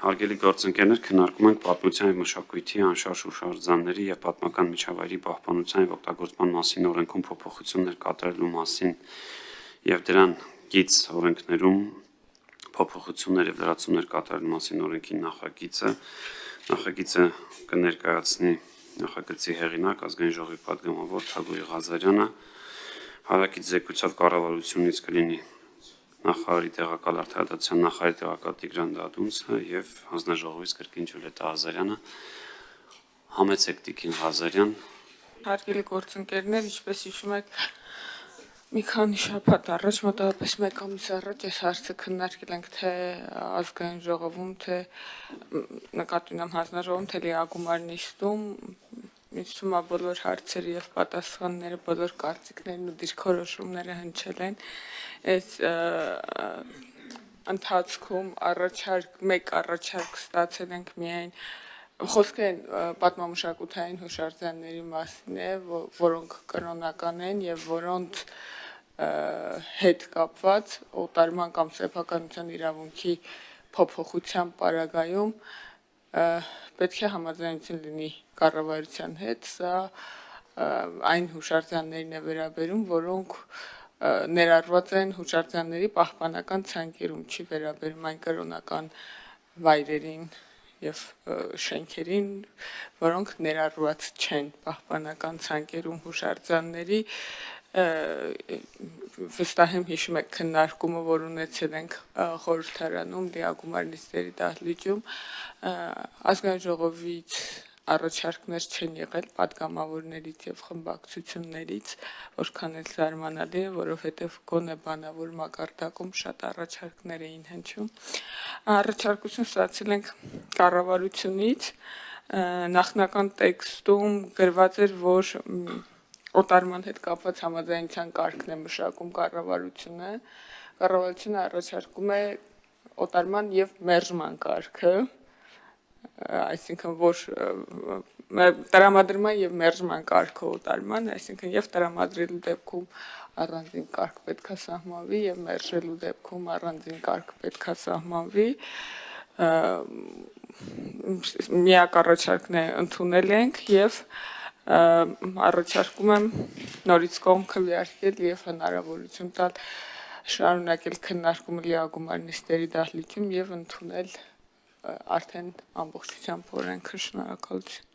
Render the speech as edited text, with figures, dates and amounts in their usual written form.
Հարգելի գործընկերներ, քննարկում ենք պատմության և մշակույթի անշարժ հուշարձանների և պատմական միջավայրի պահպանության և օգտագործման մասին օրենքում փոփոխություններ կատարելու մասին և դրան կից օրենքներում փոփոխություններ և լրացումներ կատարելու մասին օրենքի նախագիծը։ Նախագիծը կներկայացնի նախագծի հեղինակ ազգային ժողովի պատգամավոր Թագուհի Ղազարյանը, հարակից զեկույցով կառավարությունից կլինի նախարարի տեղակալ արդարադատության նախարարի տեղակալ Տիգրան Դադունցը և հանձնաժողովից կրկին Ջուլիետտա Ղազարյանը։ Համեցեք Տիկին Ղազարյան։ Հարգելի գործընկերներ, ինչպես հիշում եք, մի քանի շաբաթ առաջ, մոտավորապես 1 ամիս առաջ այս հարցը քննարկել ենք թե ազգային ժողովում, թե նկատի ունեմ հանձնաժողովում, թե լիագումար նիստում։ Ինձ թվում է բոլոր հարցերը եւ պատասխանները, բոլոր կարծիքներն ու դիրքորոշումները հնչել են։ Այս ընթացքում մեկ առաջարկ ստացել ենք միայն խոսքը պատմամշակութային հուշարձանների մասին է, որոնք կրոնական են եւ որոնց հետ կապված օտարման կամ սեփականության իրավունքի փոփոխության պարագայում պետք է համաձայնություն լինի կառավարության հետ։ Սա այն հուշարձաններին է վերաբերում, որոնք ներառված են հուշարձանների պահպանական ցանկերում, չի վերաբերում այն կրոնական վայրերին եւ շենքերին, որոնք ներառված չեն պահպանական ցանկերում հուշարձանների։ Վստահ եմ հիշում եք քննարկումը, որ ունեցել ենք խորհրդարանում լիագումար նիստերի դահլիճում, ազգային ժողովից առաջարկներ չեն եղել պատգամավորներից եւ խմբակցություններից, որքան էլ զարմանալի է, որովհետեւ գոնե բանավոր մակարդակում շատ առաջարկներ էին հնչում։ Առաջարկություն ստացել ենք կառավարությունից, նախնական տեքստում գրված էր, որ օտարման հետ կապված համաձայնության կարգն է մշակում կառավարությունը։ Կառավարությունը առաջարկում է օտարման եւ մերժման կարգը, այսինքն որ տրամադրման եւ մերժման կարգը օտարման, այսինքն եւ տրամադրելու դեպքում առանձին կարգ պետքա սահմանվի եւ մերժելու դեպքում առանձին կարգ պետքա սահմանվի։ Միակ առաջարկն է ընդունել ենք եւ առաջարկում եմ նորից կողմ քվեարկել եւ հնարավորություն տալ շարունակել քննարկումը լիագումար նիստերի դահլիճում եւ ընդունել արդեն ամբողջությամբ օրենքը։ Շնորհակալություն։